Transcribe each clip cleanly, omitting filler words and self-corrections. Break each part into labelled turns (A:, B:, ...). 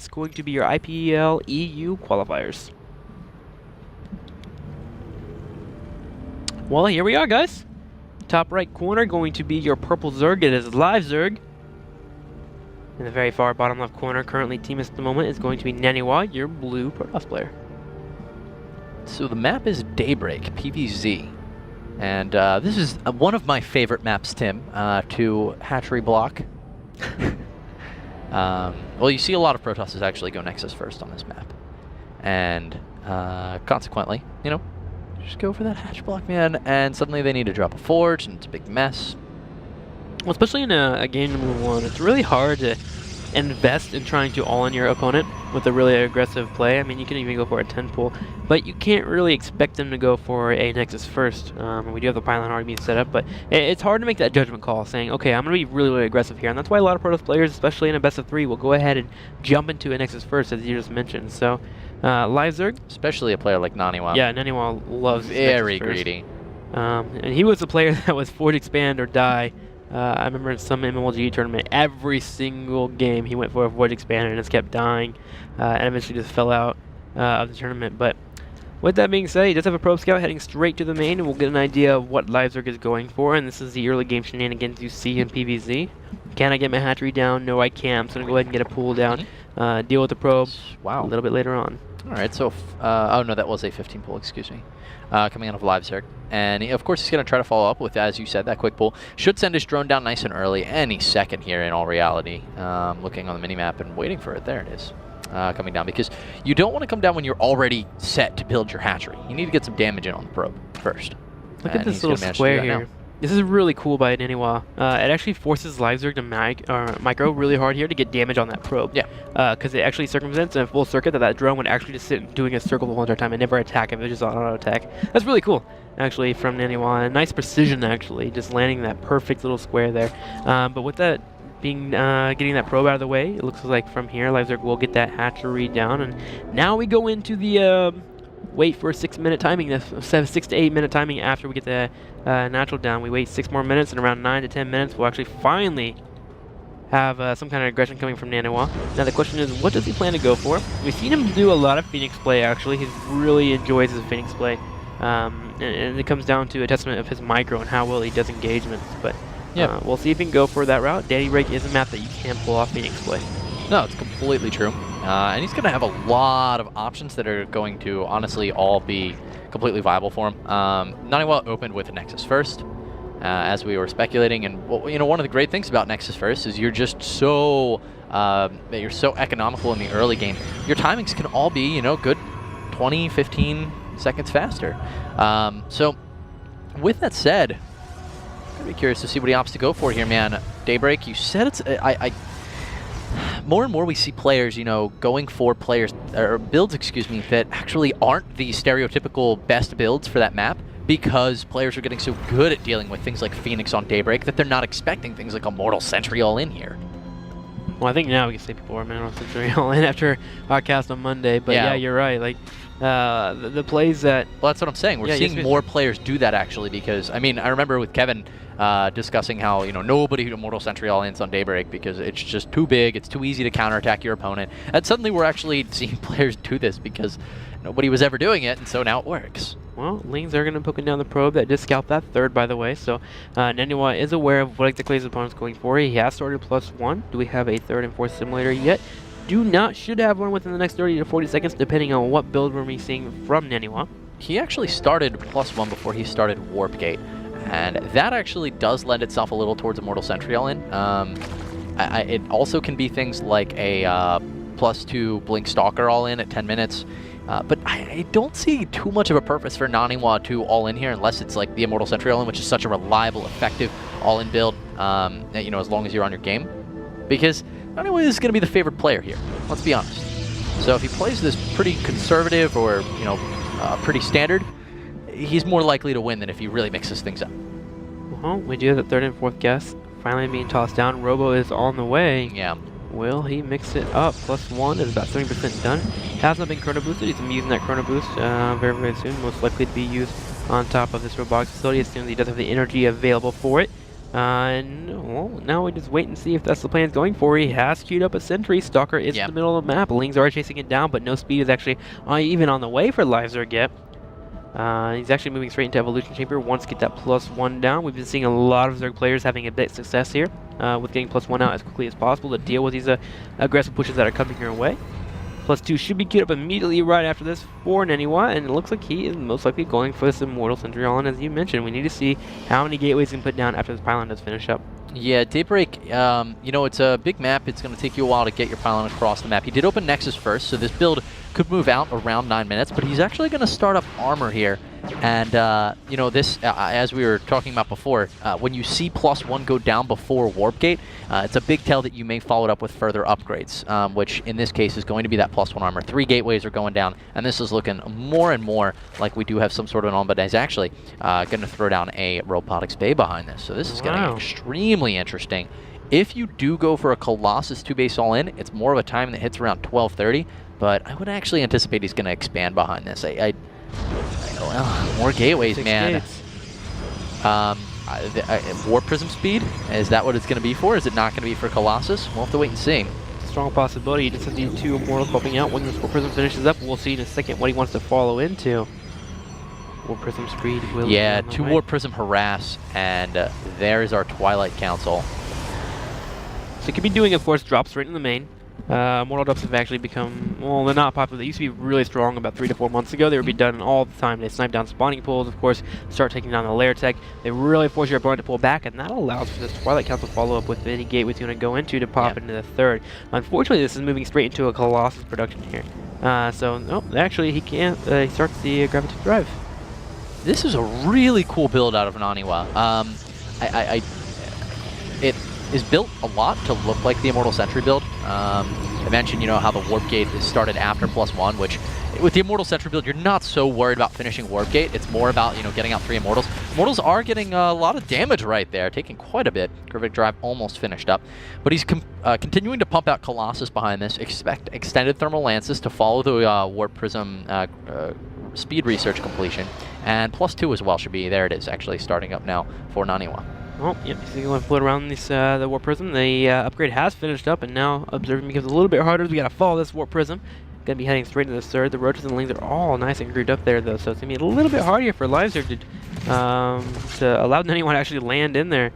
A: It's going to be your IPL EU qualifiers. Well, here we are, guys. Top right corner going to be your purple Zerg. It is live Zerg. In the very far bottom left corner, currently teamless at the moment, is going to be NaNiwa, your blue Protoss player.
B: So the map is Daybreak, PvZ. And this is one of my favorite maps, Tim, to hatchery block. Well, you see a lot of Protosses actually go Nexus first on this map. And consequently, you know, just go for that hatch block, man. And suddenly they need to drop a forge, and it's a big mess.
A: Well, especially in a game number 1, it's really hard to invest in trying to all-in your opponent with a really aggressive play. I mean, you can even go for a 10 pull, but you can't really expect them to go for a Nexus first. We do have the pylon already being set up, but it's hard to make that judgment call saying, okay, I'm going to be really, really aggressive here. And that's why a lot of Protoss players, especially in a best of 3, will go ahead and jump into a Nexus first, as you just mentioned. So, live Zerg.
B: Especially a player like NaNiwa.
A: Yeah, NaNiwa loves
B: very
A: Nexus first.
B: greedy.
A: And he was a player that was forge expand or die. I remember in some MMLG tournament, every single game he went for a void expander and just kept dying, and eventually just fell out of the tournament. But with that being said, he does have a probe scout heading straight to the main, and we'll get an idea of what live Zerg is going for. And this is the early game shenanigans you see in PvZ. Can I get my hatchery down? No, I can't. I'm just going to go ahead and get a pull down, deal with the probe a little bit later on.
B: All right, so, oh no, that was a 15 pull, excuse me. Coming out of live Zerg. And of course he's going to try to follow up with, as you said, that quick pull. Should send his drone down nice and early, any second here in all reality. Looking on the minimap and waiting for it. There it is. Coming down, because you don't want to come down when you're already set to build your hatchery. You need to get some damage in on the probe first.
A: Look at this little square here. Now. This is really cool by NaNiwa. It actually forces live Zerg to micro really hard here to get damage on that probe.
B: Yeah.
A: Because it actually circumvents in a full circuit that drone would actually just sit doing a circle the whole entire time and never attack if it was just auto attack. That's really cool, actually, from NaNiwa. Nice precision, actually, just landing that perfect little square there. But with that being getting that probe out of the way, it looks like from here live Zerg will get that hatchery down, and now we go into the wait for a 6-minute timing, 6 to 8 minute timing after we get the natural down. We wait 6 more minutes, and around 9 to 10 minutes, we'll actually finally have some kind of aggression coming from NaNiwa. Now the question is, what does he plan to go for? We've seen him do a lot of Phoenix play, actually. He really enjoys his Phoenix play. And it comes down to a testament of his micro and how well he does engagements. But we'll see if he can go for that route. Daybreak is a map that you can pull off Phoenix play.
B: No, it's completely true. And he's going to have a lot of options that are going to honestly all be completely viable for him. NaNiwa opened with Nexus first, as we were speculating. And you know, one of the great things about Nexus first is you're just so you're so economical in the early game. Your timings can all be, you know, good 20, 15 seconds faster. So with that said, I'm going to be curious to see what he opts to go for here, man. Daybreak, you said it's more and more we see players, you know, going for players, or builds, excuse me, that actually aren't the stereotypical best builds for that map, because players are getting so good at dealing with things like Phoenix on Daybreak that they're not expecting things like a Mortal Sentry all in here.
A: Well, I think now we can say people are Mortal Sentry all in after our cast on Monday, but yeah, you're right. Like, the plays that...
B: Well, that's what I'm saying. We're seeing more players do that, actually, because, I mean, I remember with Kevin discussing how, you know, nobody who Mortal Sentry all-ins on Daybreak because it's just too big, it's too easy to counterattack your opponent. And suddenly we're actually seeing players do this because nobody was ever doing it, and so now it works.
A: Well, Lings are going to be poking down the probe. That just scalped that third, by the way. So NaNiwa is aware of what exactly his opponent's going for. He has started +1. Do we have a third and fourth simulator yet? Should have one within the next 30 to 40 seconds, depending on what build we're seeing from NaNiwa.
B: He actually started +1 before he started Warp Gate, and that actually does lend itself a little towards a Mortal Sentry all-in. It also can be things like a +2 Blink Stalker all-in at 10 minutes. But I don't see too much of a purpose for NaNiwa to all-in here, unless it's like the Immortal Sentry all-in, which is such a reliable, effective all-in build, you know, as long as you're on your game. Because NaNiwa is going to be the favorite player here, let's be honest. So if he plays this pretty conservative or, you know, pretty standard, he's more likely to win than if he really mixes things up.
A: Well, we do have the third and fourth guess finally being tossed down. Robo is on the way.
B: Yeah.
A: Will he mix it up? +1 is about 30% done. Has not been chrono boosted. He's going to be using that chrono boost very, very soon. Most likely to be used on top of this robotics facility as soon as he does have the energy available for it. And well, now we just wait and see if that's the plan he's going for. He has queued up a sentry. Stalker is in the middle of the map. Lings are chasing it down, but no speed is actually even on the way for LiveZerg yet. He's actually moving straight into Evolution Chamber. Wants to get that +1 down. We've been seeing a lot of Zerg players having a bit of success here with getting +1 out as quickly as possible to deal with these aggressive pushes that are coming your way. +2 should be queued up immediately right after this for NaNiwa, and it looks like he is most likely going for this Immortal Sentry on. As you mentioned, we need to see how many gateways he can put down after this pylon does finish up.
B: Yeah, Daybreak, you know, it's a big map. It's going to take you a while to get your pylon across the map. He did open Nexus first, so this build could move out around 9 minutes, but he's actually going to start up armor here. And, you know, this, as we were talking about before, when you see +1 go down before Warp Gate, it's a big tell that you may follow it up with further upgrades, which in this case is going to be that +1 armor. 3 gateways are going down, and this is looking more and more like we do have some sort of an on, but he's actually going to throw down a Robotics Bay behind this. So this is getting extremely interesting. If you do go for a Colossus 2-base all-in, it's more of a time that hits around 12:30, but I would actually anticipate he's going to expand behind this. Well, more gateways, man. Warp Prism speed, is that what it's going to be for? Is it not going to be for Colossus? We'll have to wait and see.
A: It's a strong possibility. You just have these 2 Immortals popping out. When this Warp Prism finishes up, we'll see in a second what he wants to follow into. Warp Prism speed will be on the
B: 2
A: way.
B: Warp Prism harass, and there's our Twilight Council.
A: So you could be doing, of course, drops right in the main. Mortal drops have actually become, well, they're not popular. They used to be really strong about 3 to 4 months ago. They would be done all the time. They snipe down spawning pools, of course, start taking down the lair tech. They really force your opponent to pull back, and that allows for this Twilight Council follow-up with any gateway it's going to go into to pop into the third. Unfortunately, this is moving straight into a Colossus production here. So, no, actually, he can't. He starts the Gravitic Drive.
B: This is a really cool build out of NaNiwa. It is built a lot to look like the Immortal Sentry build. I mentioned, you know, how the Warp Gate is started after +1, which with the Immortal Sentry build, you're not so worried about finishing Warp Gate. It's more about, you know, getting out 3 Immortals. Immortals are getting a lot of damage right there, taking quite a bit. Gravitic Drive almost finished up. But he's continuing to pump out Colossus behind this. Expect extended Thermal Lances to follow the Warp Prism speed research completion. And +2 as well should be, there it is, actually starting up now for NaNiwa.
A: Well, yep, he's going to float around this, the Warp Prism. The upgrade has finished up, and now observing becomes a little bit harder. We got to follow this Warp Prism. Going to be heading straight to the third. The roaches and lings are all nice and grouped up there, though, so it's going to be a little bit harder for LiveZerg to allow anyone to actually land in there.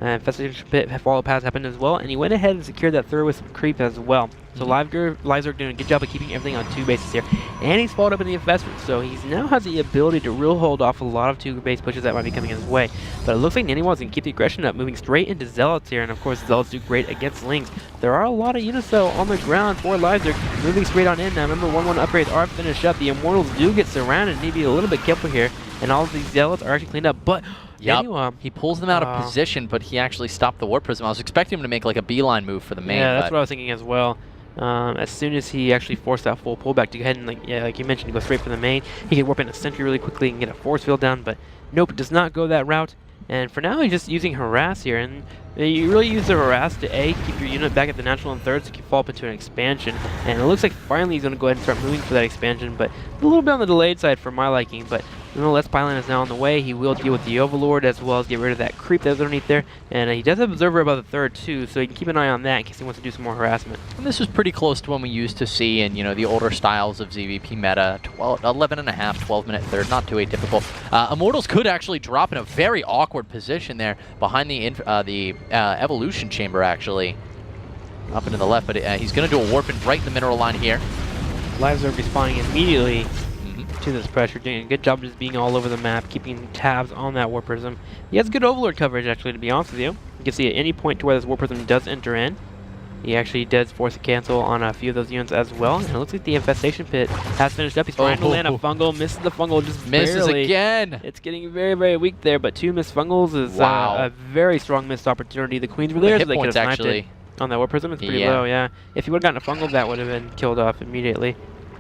A: Infestation Pit follow pass happened as well, and he went ahead and secured that third with some creep as well. So LiveZerg doing a good job of keeping everything on 2 bases here. And he's followed up in the investment, so he now has the ability to real hold off a lot of 2-base pushes that might be coming his way. But it looks like NaNiwa's going to keep the aggression up, moving straight into Zealots here, and of course Zealots do great against Lings. There are a lot of units though on the ground for LiveZerg, moving straight on in. Now remember, 1-1 upgrades are finished up. The Immortals do get surrounded, need to be a little bit careful here, and all of these Zealots are actually cleaned up, but
B: Yep. He pulls them out of position, but he actually stopped the Warp Prism. I was expecting him to make like a beeline move for the main.
A: Yeah, that's what I was thinking as well. As soon as he actually forced that full pullback to go ahead and, like you mentioned, to go straight for the main, he could warp in a sentry really quickly and get a force field down, but nope, does not go that route. And for now, he's just using harass here, and you really use the harass to keep your unit back at the natural and third, so you can fall up into an expansion. And it looks like finally he's going to go ahead and start moving for that expansion, but a little bit on the delayed side for my liking. But nonetheless, pylon is now on the way. He will deal with the Overlord as well as get rid of that creep that's underneath there. And he does have Observer above the third too, so you can keep an eye on that in case he wants to do some more harassment.
B: And this was pretty close to when we used to see in, you know, the older styles of ZVP meta, 11.5, 12-minute third, not too atypical. Immortals could actually drop in a very awkward position there behind the Evolution Chamber, actually. Up into the left, but he's going to do a warp in right in the mineral line here.
A: LiveZerg responding immediately to this pressure, doing a good job just being all over the map, keeping tabs on that Warp Prism. He has good Overlord coverage, actually, to be honest with you. You can see at any point to where this Warp Prism does enter in. He actually does force a cancel on a few of those units as well. And it looks like the Infestation Pit has finished up. He's trying to land a fungal, misses the fungal just
B: misses
A: barely.
B: Again.
A: It's getting very, very weak there, but 2 missed fungals is a very strong missed opportunity. The Queens were there, so they could have sniped it. On that Warp Prism, it's pretty low, yeah. If he would have gotten a fungal, that would have been killed off immediately.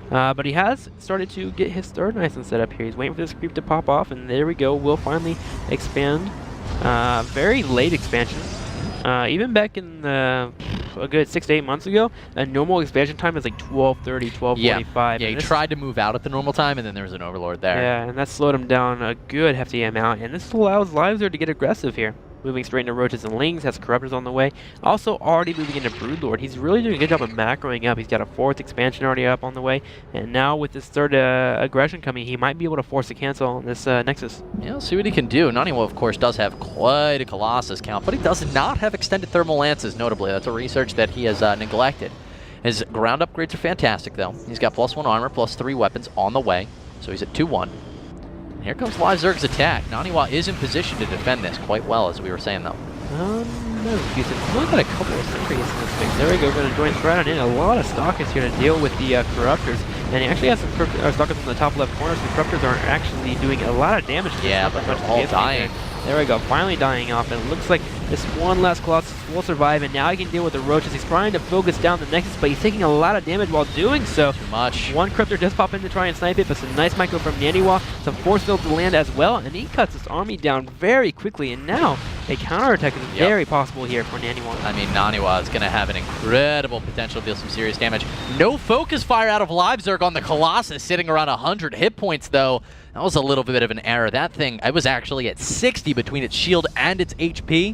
A: But he has started to get his third nice and set up here. He's waiting for this creep to pop off, and there we go. We'll finally expand. Very late expansion. Even back in a good 6 to 8 months ago, a normal expansion time is like 12:30, 12:45.
B: Yeah, he tried to move out at the normal time, and then there was an Overlord there.
A: Yeah, and that slowed him down a good hefty amount, and this allows LiveZerg to get aggressive here. moving straight into Roaches and Lings, has Corruptors on the way. Also already moving into Broodlord. He's really doing a good job of macroing up. He's got a 4th expansion already up on the way, and now with this 3rd aggression coming, he might be able to force a cancel on this Nexus.
B: Yeah, we'll see what he can do. NaNiwa, of course, does have quite a Colossus count, but he does not have extended thermal lances, notably. That's a research that he has neglected. His ground upgrades are fantastic, though. He's got +1 armor, +3 weapons on the way, so he's at 2-1. And here comes Live Zerg's attack. NaNiwa is in position to defend this quite well, as we were saying, though.
A: No, he's only got a couple of sentries in this thing. There we go, going to join Stratton in. A lot of Stalkers here to deal with the Corruptors. And he actually has some Stalkers in the top left corner, so the Corruptors are actually doing a lot of damage to this.
B: Yeah, but they're all dying.
A: There we go, finally dying off, and it looks like this one last Colossus will survive, and now he can deal with the Roaches. He's trying to focus down the Nexus, but he's taking a lot of damage while doing so.
B: Too much.
A: One Corruptor does pop in to try and snipe it, but some nice micro from NaNiwa, some force field to land as well, and he cuts his army down very quickly, and now a counterattack is very possible here for NaNiwa.
B: I mean, NaNiwa is going to have an incredible potential to deal some serious damage. No focus fire out of Live Zerg on the Colossus, sitting around 100 hit points, though. That was a little bit of an error. That thing, I was actually at 60 between its shield and its HP.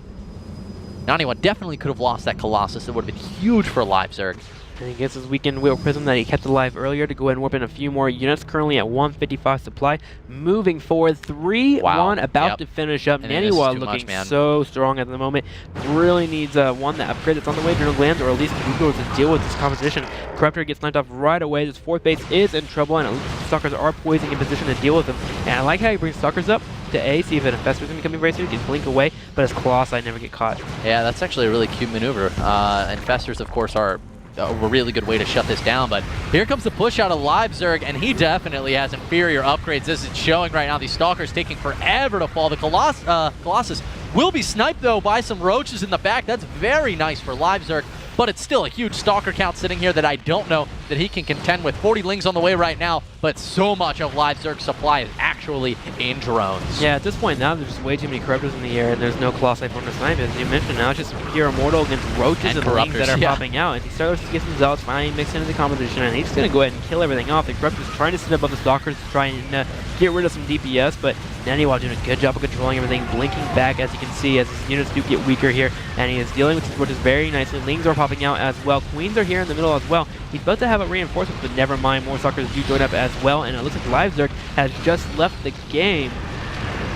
B: NaNiwa definitely could have lost that Colossus. It would have been huge for Live Zerg.
A: And he gets his weekend Wheel Prism that he kept alive earlier to go ahead and warp in a few more units. Currently at 155 supply. Moving forward, 3-1, about to finish up. NaNiwa looking so strong at the moment. Really needs one that upgrade that's on the way to Glands, or at least Google to deal with this competition. Corruptor gets sniped off right away. This 4th base is in trouble, and at least the Stalkers are poising in position to deal with them. And I like how he brings Stalkers up to A, see if an Infestor is going to be coming very soon. He can blink away, but his Colossi never get caught. Yeah,
B: that's actually a really cute maneuver. Infestors, of course, are a really good way to shut this down, but here comes the push out of Live Zerg, and he definitely has inferior upgrades. As it's showing right now, these Stalkers taking forever to fall. The Colossus will be sniped, though, by some Roaches in the back. That's very nice for Live Zerg, but it's still a huge Stalker count sitting here that I don't know that he can contend with. 40 Lings on the way right now, but so much of Live Zerg's supply is actually in drones.
A: Yeah, at this point now, there's just way too many Corruptors in the air, and there's no Colossi for him to snipe. As you mentioned, now it's just pure Immortal against Roaches and Lings that are popping out. And he starts to get some Zealots finally mixed into the competition, and he's just going to go ahead and kill everything off. The Corruptors trying to sit above the Stalkers to try and get rid of some DPS, but NaNiwa doing a good job of controlling everything, blinking back, as you can see, as his units do get weaker here, and he is dealing with his Roaches very nicely. Lings are popping out as well. Queens are here in the middle as well. He's about to have a reinforcement, but never mind, more Stalkers do join up as well, and it looks like Live Zerg has just left the game.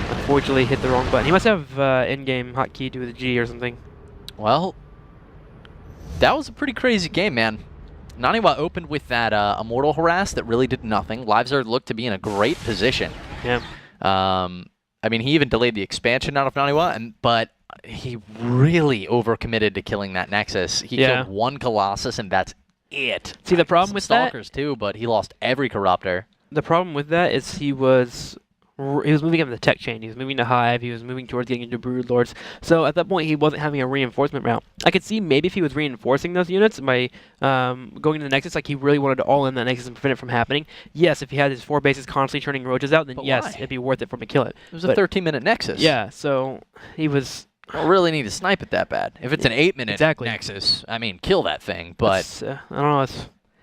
A: Unfortunately, hit the wrong button. He must have in-game hotkey to the G or something.
B: Well, that was a pretty crazy game, man. NaNiwa opened with that Immortal Harass that really did nothing. Live Zerg looked to be in a great position.
A: Yeah.
B: I mean, he even delayed the expansion out of NaNiwa, but he really overcommitted to killing that Nexus. He killed one Colossus, and that's it.
A: See, the problem with
B: Stalkers too, but he lost every Corruptor.
A: The problem with that is he was moving up the tech chain. He was moving to Hive. He was moving towards getting into Broodlords. So at that point, he wasn't having a reinforcement route. I could see maybe if he was reinforcing those units by going to the Nexus, like he really wanted to all in that Nexus and prevent it from happening. Yes, if he had his 4 bases constantly turning Roaches out, then yes, it'd be worth it for him to kill it.
B: It was a 13-minute Nexus.
A: Yeah, so he was...
B: I don't really need to snipe it that bad. If it's an 8-minute Nexus, I mean, kill that thing. But
A: I don't know.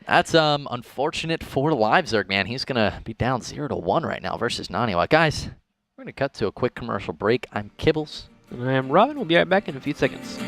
B: That's unfortunate for Live Zerg, man. He's going to be down 0-1 right now versus NaNiwa. Guys, we're going to cut to a quick commercial break. I'm Kibbles.
A: And I am Robin. We'll be right back in a few seconds.